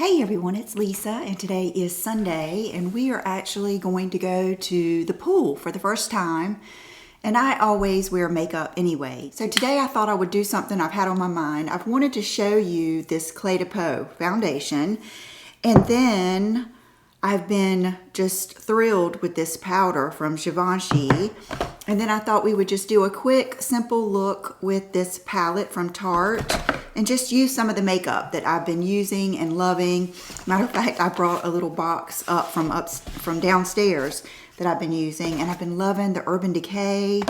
Hey everyone, it's Lisa and today is Sunday and we are actually going to go to the pool for the first time, and I always wear makeup anyway. So today I thought I would do something I've had on my mind. I've wanted to show you this Cle de Peau foundation, and then I've been just thrilled with this powder from Givenchy. And then I thought we would just do a quick, simple look with this palette from Tarte and just use some of the makeup that I've been using and loving. Matter of fact, I brought a little box up from downstairs that I've been using, and I've been loving the Urban Decay,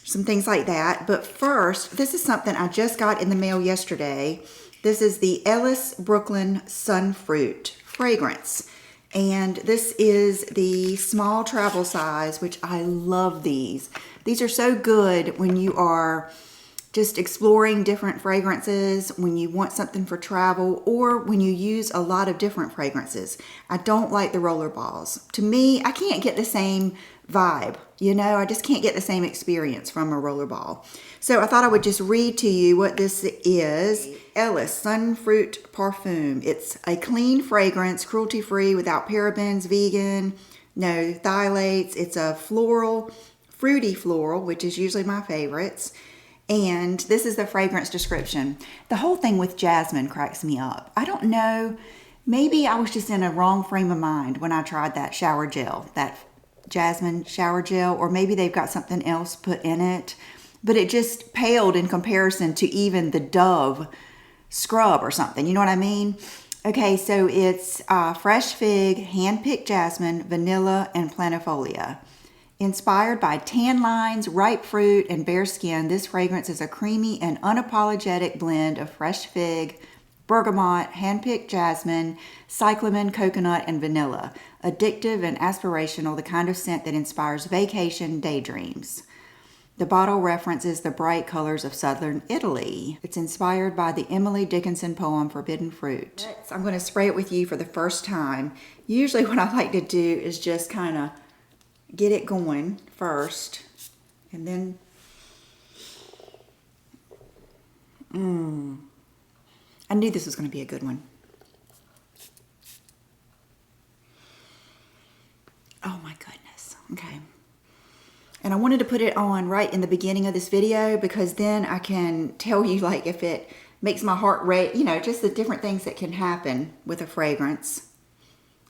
some things like that. But first, this is something I just got in the mail yesterday. This is the Ellis Brooklyn Sunfruit fragrance. And this is the small travel size, which I love these. These are so good when you are just exploring different fragrances, when you want something for travel, or when you use a lot of different fragrances. I don't like the roller balls. To me, I can't get the same vibe. You know, I just can't get the same experience from a roller ball. So I thought I would just read to you what this is. Ellis Sunfruit Parfum. It's a clean fragrance, cruelty-free, without parabens, vegan, no phthalates. It's a floral, fruity floral, which is usually my favorites. And this is the fragrance description. The whole thing with jasmine cracks me up. I don't know, maybe I was just in a wrong frame of mind when I tried that shower gel, that jasmine shower gel, or maybe they've got something else put in it, but it just paled in comparison to even the Dove scrub or something, you know what I mean? Okay, so it's fresh fig, hand-picked jasmine, vanilla, and planifolia. Inspired by tan lines, ripe fruit, and bare skin, this fragrance is a creamy and unapologetic blend of fresh fig, bergamot, hand-picked jasmine, cyclamen, coconut, and vanilla. Addictive and aspirational, the kind of scent that inspires vacation daydreams. The bottle references the bright colors of southern Italy. It's inspired by the Emily Dickinson poem Forbidden Fruit. I'm going to spray it with you for the first time. Usually what I like to do is just kind of get it going first, and then I knew this was going to be a good one. Oh my goodness. Okay. And I wanted to put it on right in the beginning of this video because then I can tell you, like, if it makes my heart rate, you know, just the different things that can happen with a fragrance.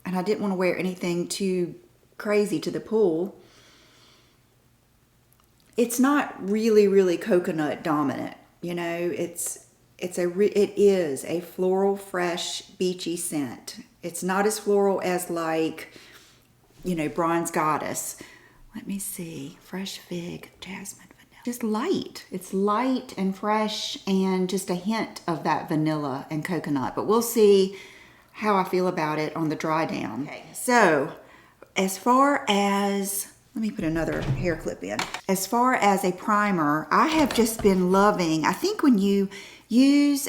And I didn't want to wear anything too crazy to the pool. It's not really coconut dominant, you know. It is a floral, fresh, beachy scent. It's not as floral as, like, you know, Bronze Goddess. Let me see. Fresh fig, jasmine, vanilla. Just light. It's light and fresh and just a hint of that vanilla and coconut. But we'll see how I feel about it on the dry down. Okay. So, as far as, let me put another hair clip in. As far as a primer, I have just been loving, I think when you use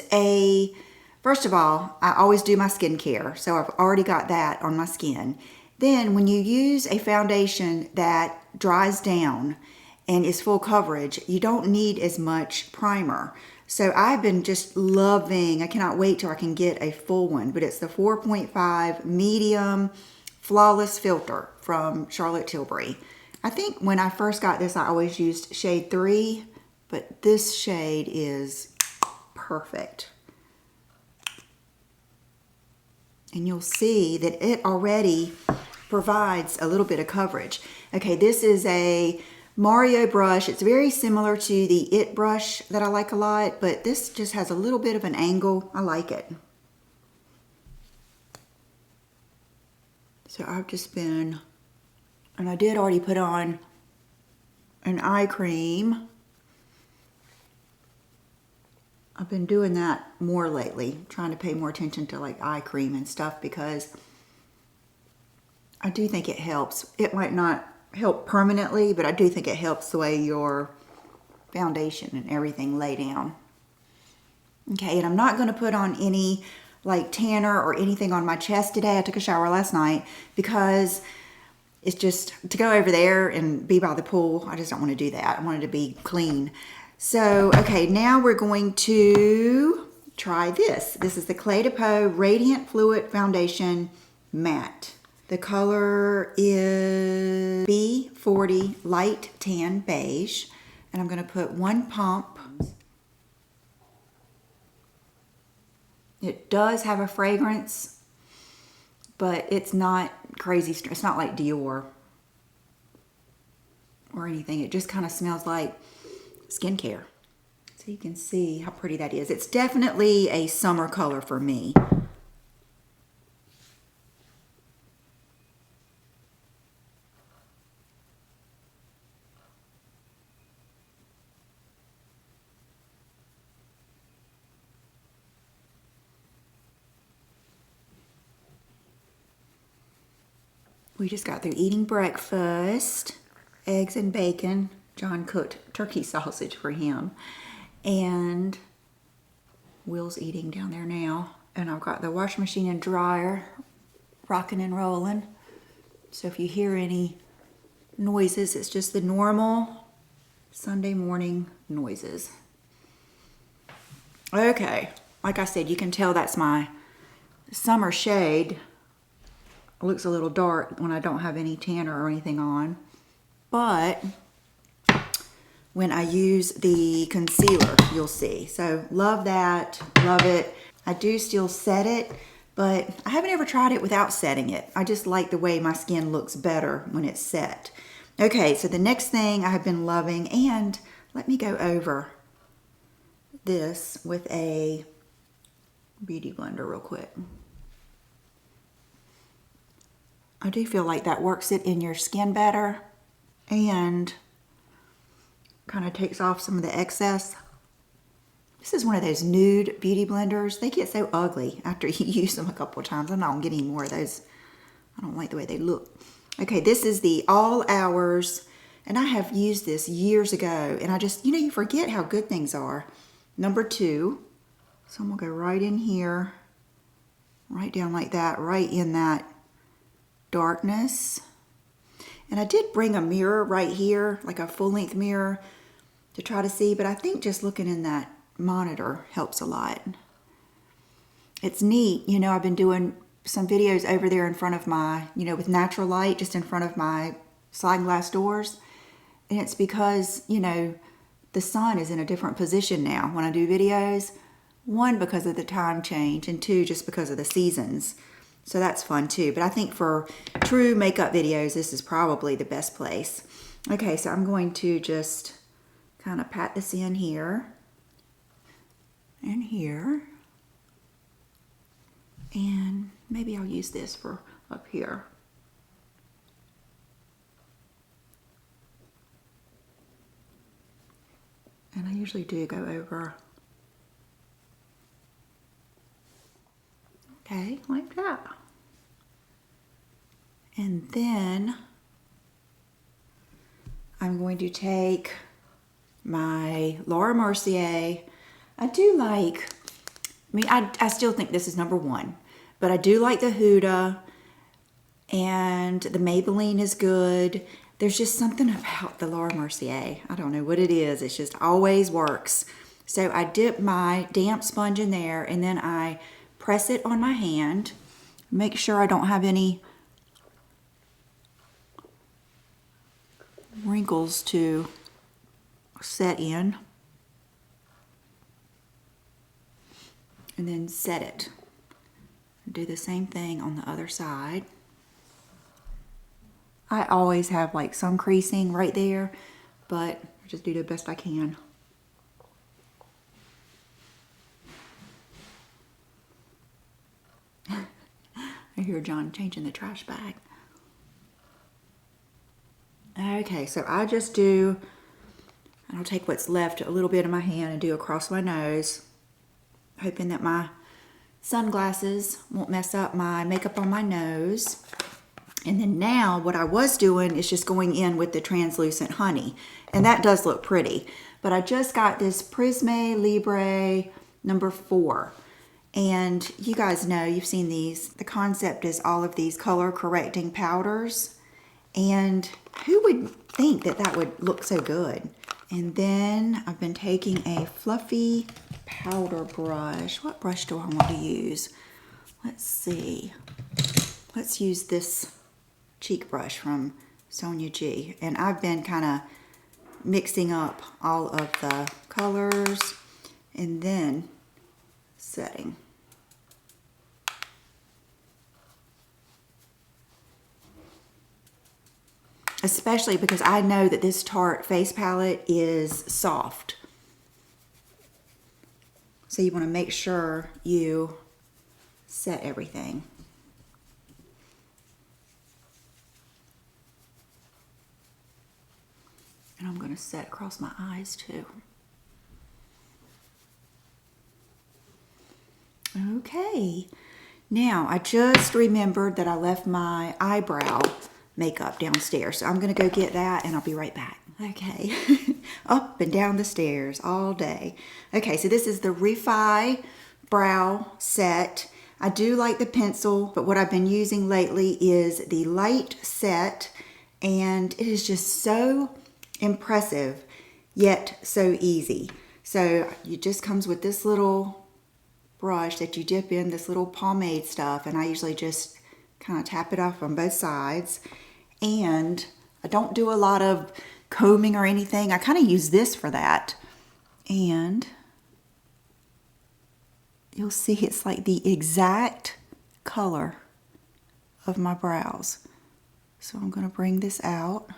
first of all, I always do my skincare. So I've already got that on my skin. Then when you use a foundation that dries down and is full coverage, you don't need as much primer. So I've been just loving, I cannot wait till I can get a full one, but it's the 4.5 medium flawless filter from Charlotte Tilbury. I think when I first got this, I always used shade 3, but this shade is perfect. And you'll see that it already provides a little bit of coverage. Okay, this is a Mario brush. It's very similar to the It brush that I like a lot, but this just has a little bit of an angle. I like it. So I've just been, and I did already put on an eye cream. I've been doing that more lately, trying to pay more attention to, like, eye cream and stuff, because I do think it helps. It might not help permanently, but I do think it helps the way your foundation and everything lay down. Okay, and I'm not going to put on any, like, tanner or anything on my chest today. I took a shower last night because it's just to go over there and be by the pool. I just don't want to do that. I want it to be clean. So, okay, now we're going to try this. This is the Cle de Peau Radiant Fluid Foundation Matte. The color is B40 Light Tan Beige. And I'm going to put one pump. It does have a fragrance, but it's not crazy. It's not like Dior or anything. It just kind of smells like skincare. So you can see how pretty that is. It's definitely a summer color for me. We just got through eating breakfast, eggs and bacon. John cooked turkey sausage for him. And Will's eating down there now. And I've got the washing machine and dryer rocking and rolling. So if you hear any noises, it's just the normal Sunday morning noises. Okay, like I said, you can tell that's my summer shade. It looks a little dark when I don't have any tanner or anything on. But when I use the concealer, you'll see. So love that, love it. I do still set it, but I haven't ever tried it without setting it. I just like the way my skin looks better when it's set. Okay, so the next thing I have been loving, and let me go over this with a beauty blender real quick. I do feel like that works it in your skin better and kind of takes off some of the excess. This is one of those nude beauty blenders. They get so ugly after you use them a couple of times. I'm not going to get any more of those. I don't like the way they look. Okay, this is the All Hours, and I have used this years ago, and I just, you forget how good things are. Number 2. So I'm going to go right in here, right down like that, right in that darkness. And I did bring a mirror right here, like a full-length mirror, to try to see, but I think just looking in that monitor helps a lot. It's neat, I've been doing some videos over there in front of my, with natural light, just in front of my sliding glass doors. And it's because, the sun is in a different position now when I do videos. 1, because of the time change, and 2, just because of the seasons. So that's fun too. But I think for true makeup videos, this is probably the best place. Okay, so I'm going to just kind of pat this in here and here. And maybe I'll use this for up here. And I usually do go over. Okay, like that. And then I'm going to take my Laura Mercier. I do like, I still think this is number 1, but I do like the Huda, and the Maybelline is good. There's just something about the Laura Mercier. I don't know what it is. It just always works. So I dip my damp sponge in there, and then I press it on my hand. Make sure I don't have any wrinkles to set in. And then set it. Do the same thing on the other side. I always have like some creasing right there, but I just do the best I can. I hear John changing the trash bag. Okay, so I just do, and I'll take what's left a little bit in my hand and do across my nose, hoping that my sunglasses won't mess up my makeup on my nose. And then now what I was doing is just going in with the translucent honey, and that does look pretty. But I just got this Prisme Libre number 4. And you guys know, you've seen these. The concept is all of these color correcting powders. And who would think that that would look so good? And then I've been taking a fluffy powder brush. What brush do I want to use? Let's see. Let's use this cheek brush from Sonia G. And I've been kind of mixing up all of the colors and then setting. Especially because I know that this Tarte face palette is soft. So you want to make sure you set everything. And I'm going to set across my eyes too. Okay. Now, I just remembered that I left my eyebrow makeup downstairs. So I'm going to go get that and I'll be right back. Okay. Up and down the stairs all day. Okay, so this is the Refi brow set. I do like the pencil, but what I've been using lately is the light set, and it is just so impressive, yet so easy. So it just comes with this little brush that you dip in this little pomade stuff, and I usually just kind of tap it off on both sides. And I don't do a lot of combing or anything. I kind of use this for that. And you'll see it's like the exact color of my brows. So I'm going to bring this out.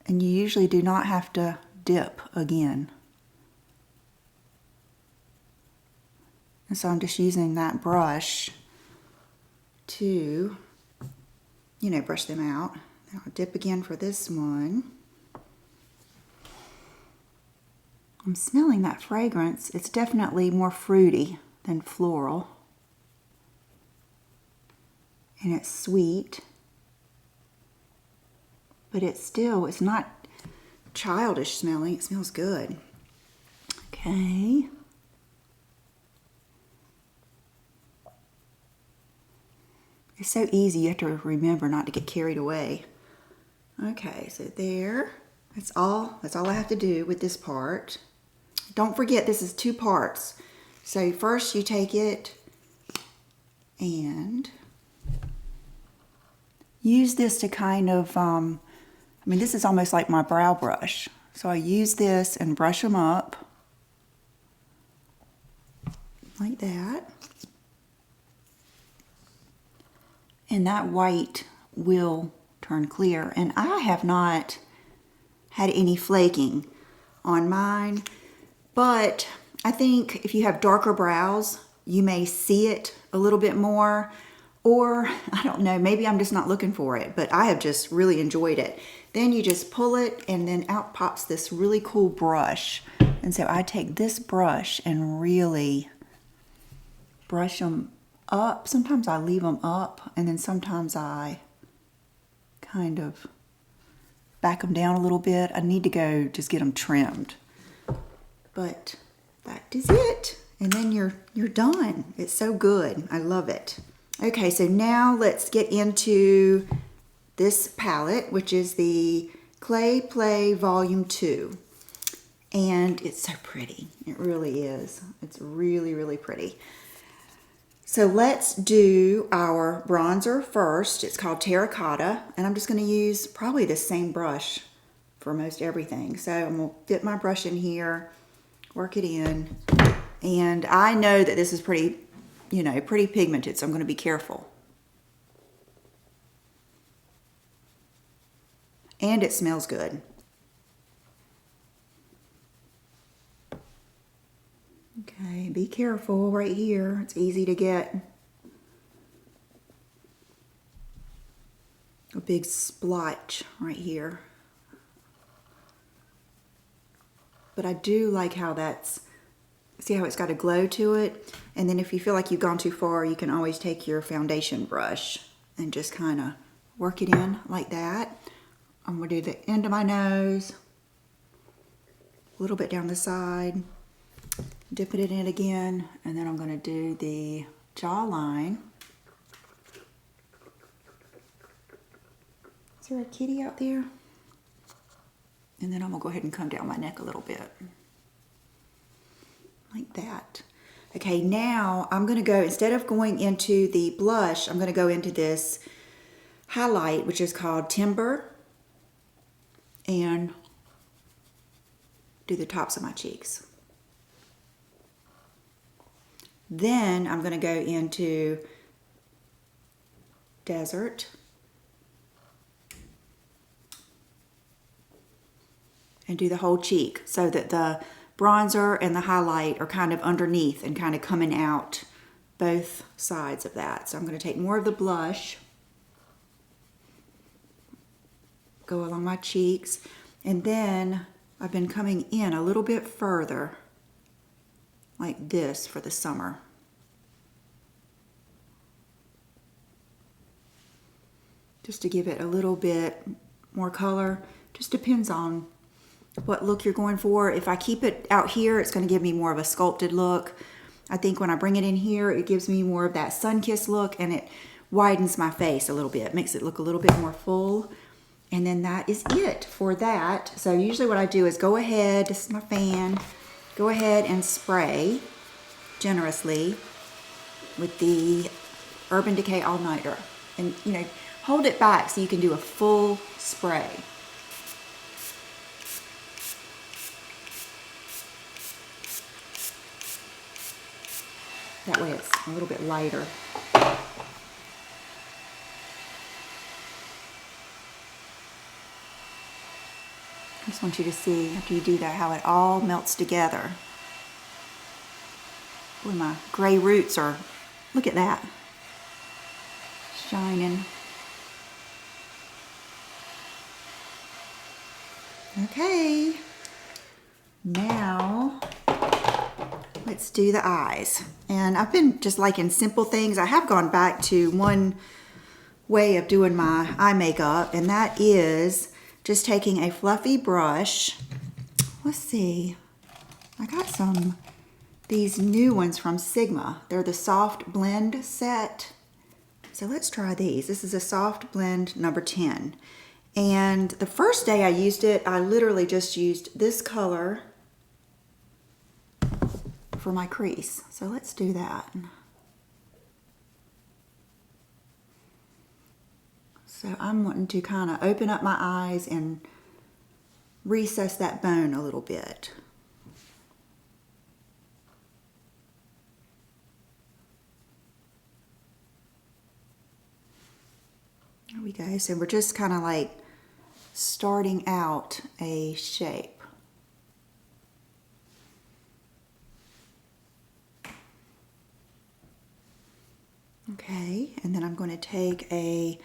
And you usually do not have to dip again. And so I'm just using that brush to, you know, brush them out. Now I'll dip again for this one. I'm smelling that fragrance. It's definitely more fruity than floral. And it's sweet. But it's not childish smelling. It smells good. Okay. It's so easy, you have to remember not to get carried away. Okay, so there. That's all I have to do with this part. Don't forget, this is 2 parts. So first you take it and use this to kind of, this is almost like my brow brush. So I use this and brush them up like that. And that white will turn clear. And I have not had any flaking on mine, but I think if you have darker brows, you may see it a little bit more, or I don't know, maybe I'm just not looking for it, but I have just really enjoyed it. Then you just pull it and then out pops this really cool brush. And so I take this brush and really brush them up. Sometimes I leave them up, and then sometimes I kind of back them down a little bit. I need to go just get them trimmed. But that is it. And then you're done. It's so good. I love it. Okay, so now let's get into this palette, which is the Cle de Peau Volume 2. And it's so pretty. It really is. It's really, really pretty. So let's do our bronzer first. It's called Terracotta, and I'm just going to use probably the same brush for most everything. So I'm going to dip my brush in here, work it in, and I know that this is pretty pigmented, so I'm going to be careful. And it smells good. Okay, be careful right here. It's easy to get a big splotch right here. But I do like how see how it's got a glow to it? And then if you feel like you've gone too far, you can always take your foundation brush and just kind of work it in like that. I'm going to do the end of my nose, a little bit down the side, dip it in again, and then I'm going to do the jawline. Is there a kitty out there? And then I'm going to go ahead and come down my neck a little bit. like that. Okay, now I'm going to go, instead of going into the blush, I'm going to go into this highlight, which is called Timber, and do the tops of my cheeks. Then I'm going to go into Desert, and do the whole cheek so that the bronzer and the highlight are kind of underneath and kind of coming out both sides of that. So I'm going to take more of the blush, go along my cheeks, and then I've been coming in a little bit further like this for the summer. Just to give it a little bit more color. Just depends on what look you're going for. If I keep it out here, it's going to give me more of a sculpted look. I think when I bring it in here, it gives me more of that sun-kissed look, and it widens my face a little bit, makes it look a little bit more full. And then that is it for that. So usually what I do is go ahead, this is my fan, go ahead and spray generously with the Urban Decay All Nighter. And you know, hold it back so you can do a full spray. That way it's a little bit lighter. I just want you to see, after you do that, how it all melts together. Boy, my gray roots are, look at that, shining. Okay, now let's do the eyes. And I've been just liking simple things. I have gone back to one way of doing my eye makeup, and that is just taking a fluffy brush. Let's see, I got these new ones from Sigma. They're the Soft Blend set. So let's try these. This is a Soft Blend number 10. And the first day I used it, I literally just used this color for my crease. So let's do that. So I'm wanting to kind of open up my eyes and recess that bone a little bit. There we go. So we're just kind of like starting out a shape. Okay, and then I'm going to take a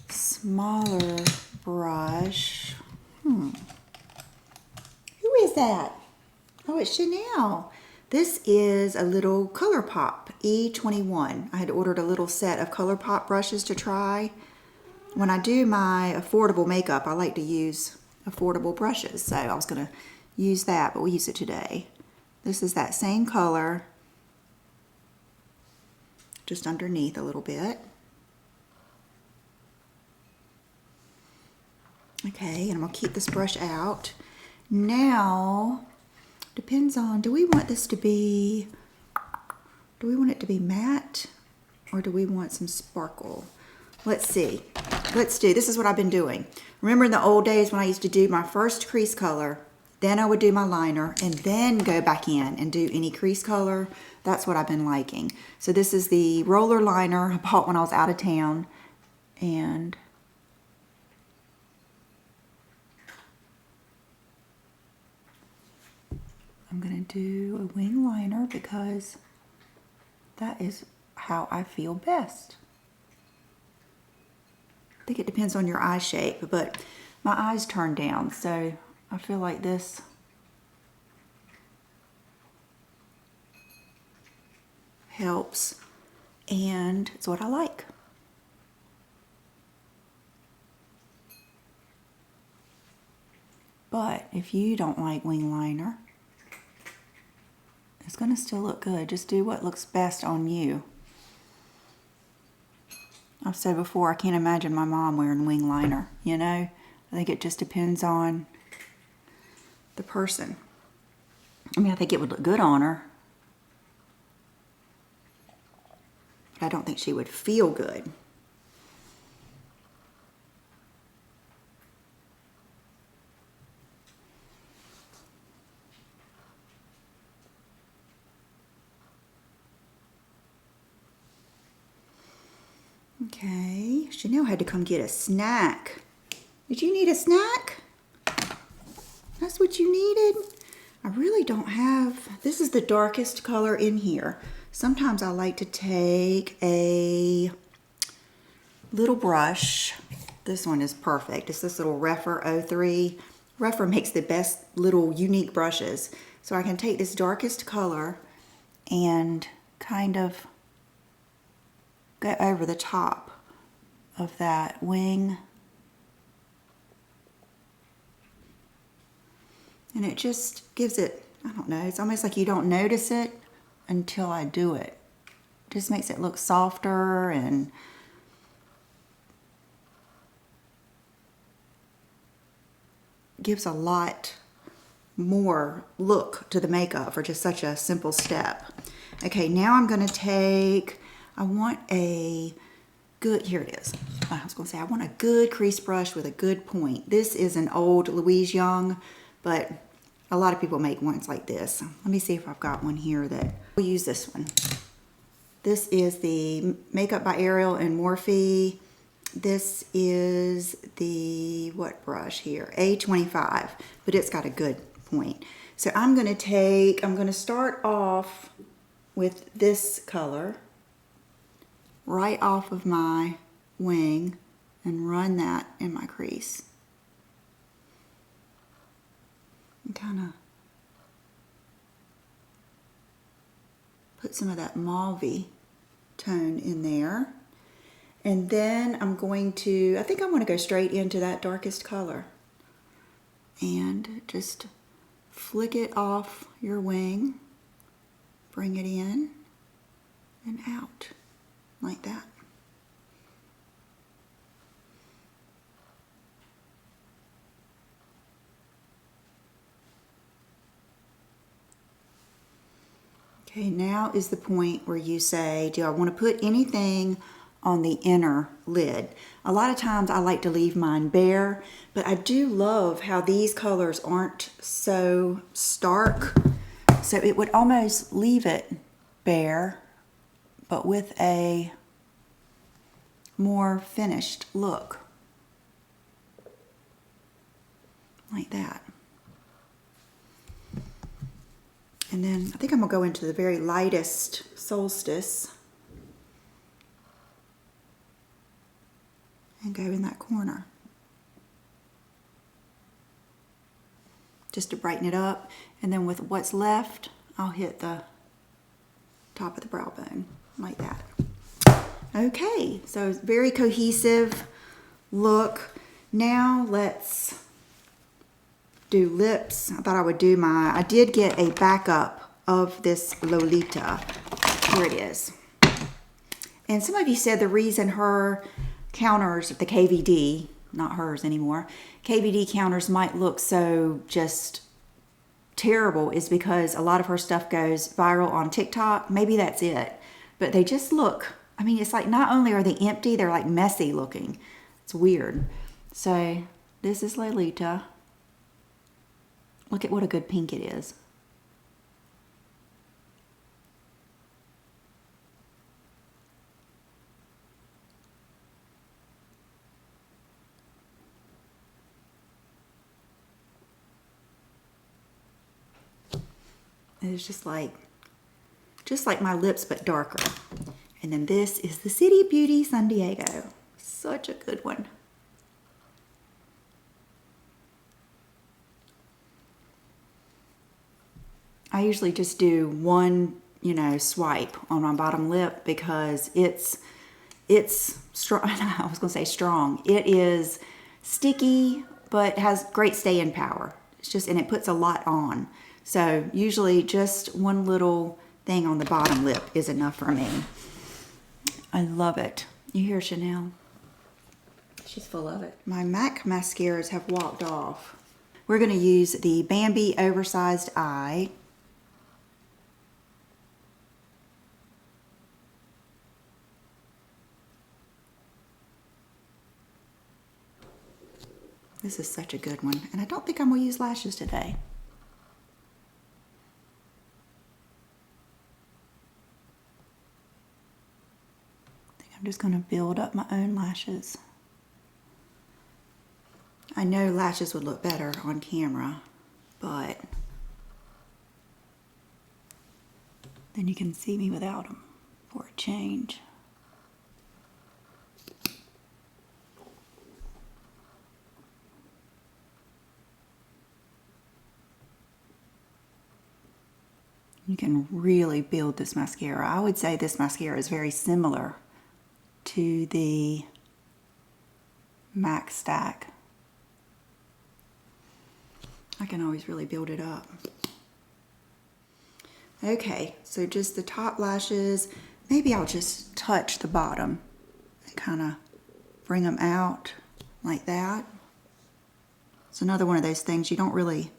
smaller brush. Who is that? Oh, it's Chanel. This is a little ColourPop E21. I had ordered a little set of ColourPop brushes to try. When I do my affordable makeup, I like to use affordable brushes. So I was going to use that, but we'll use it today. This is that same color, just underneath a little bit. Okay, and I'm going to keep this brush out. Now, depends on, do we want it to be matte, or do we want some sparkle? Let's see. This is what I've been doing. Remember in the old days when I used to do my first crease color, then I would do my liner, and then go back in and do any crease color. That's what I've been liking. So this is the roller liner I bought when I was out of town, and I'm going to do a wing liner because that is how I feel best. I think it depends on your eye shape, but my eyes turn down, so I feel like this helps, and it's what I like. But if you don't like wing liner, it's going to still look good. Just do what looks best on you. I've said before, I can't imagine my mom wearing wing liner, you know? I think it just depends on the person. I mean, I think it would look good on her. But I don't think she would feel good. Okay, Chanel had to come get a snack. Did you need a snack? That's what you needed? I really don't have, this is the darkest color in here. Sometimes I like to take a little brush. This one is perfect. It's this little Rephr 03. Rephr makes the best little unique brushes. So I can take this darkest color and kind of go over the top of that wing. And it just gives it, I don't know, it's almost like you don't notice it until I do it. Just makes it look softer and gives a lot more look to the makeup for just such a simple step. Okay, now I'm gonna take, I want a good, here it is. I was gonna say, I want a good crease brush with a good point. This is an old Louise Young, but a lot of people make ones like this. Let me see if I've got one here that, we'll use this one. This is the Makeup by Ariel and Morphe. This is the, what brush here? A25, but it's got a good point. So I'm gonna start off with this color right off of my wing and run that in my crease. And kind of put some of that mauve tone in there. And then I'm going to, I think I'm going to go straight into that darkest color and just flick it off your wing, bring it in and out like that. Okay, now is the point where you say, do I want to put anything on the inner lid? A lot of times I like to leave mine bare, but I do love how these colors aren't so stark. So it would almost leave it bare, but with a more finished look. Like that. And then I think I'm gonna go into the very lightest Solstice and go in that corner. Just to brighten it up. And then with what's left, I'll hit the top of the brow bone like that. Okay, so very cohesive look. Now let's do lips. I thought I would do I did get a backup of this Lolita. Here it is. And some of you said the reason her counters, the KVD, not hers anymore, KVD counters might look so just terrible is because a lot of her stuff goes viral on TikTok. Maybe that's it. But they just look, I mean, it's like not only are they empty, they're like messy looking. It's weird. So this is Lolita. Look at what a good pink it is. It's just like my lips, but darker. And then this is the City Beauty San Diego. Such a good one. I usually just do one, swipe on my bottom lip because it's strong. I was gonna say strong. It is sticky, but has great staying power. It's just, and it puts a lot on. So usually just one little thing on the bottom lip is enough for me. I love it. You hear Chanel? She's full of it. My MAC mascaras have walked off. We're gonna use the Bambi Oversized Eye. This is such a good one. And I don't think I'm going to use lashes today. I think I'm just going to build up my own lashes. I know lashes would look better on camera, but then you can see me without them for a change. You can really build this mascara. I would say this mascara is very similar to the MAC Stack. I can always really build it up. Okay, so just the top lashes. Maybe I'll just touch the bottom and kind of bring them out like that. It's another one of those things you don't really,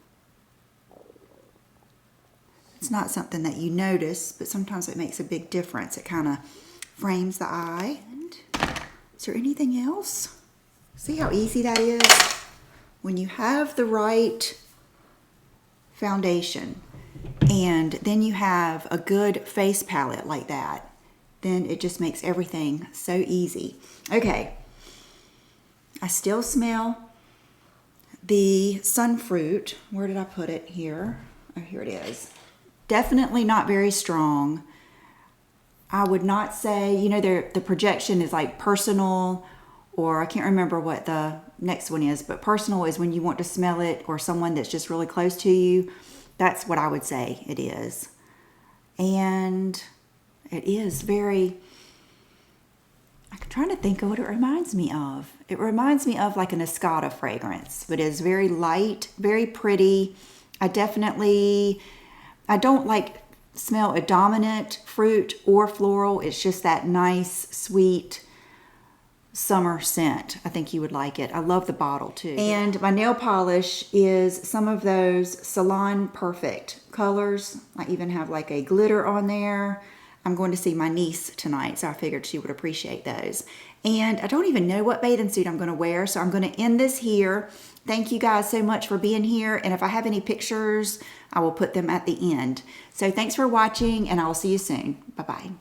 it's not something that you notice, but sometimes it makes a big difference. It kind of frames the eye. And is there anything else? See how easy that is? When you have the right foundation and then you have a good face palette like that, then it just makes everything so easy. Okay, I still smell the sunfruit. Where did I put it? Here. Oh, here it is. Definitely not very strong. I would not say, you know, the projection is like personal, or I can't remember what the next one is, but personal is when you want to smell it, or someone that's just really close to you. That's what I would say it is. And it is very, I'm trying to think of what it reminds me of. It reminds me of like an Escada fragrance, but it's very light, very pretty. I don't like smell a dominant fruit or floral. It's just that nice, sweet summer scent. I think you would like it. I love the bottle too. And my nail polish is some of those Salon Perfect colors. I even have like a glitter on there. I'm going to see my niece tonight, so I figured she would appreciate those. And I don't even know what bathing suit I'm going to wear, so I'm going to end this here. Thank you guys so much for being here, and if I have any pictures, I will put them at the end. So thanks for watching, and I will see you soon. Bye-bye.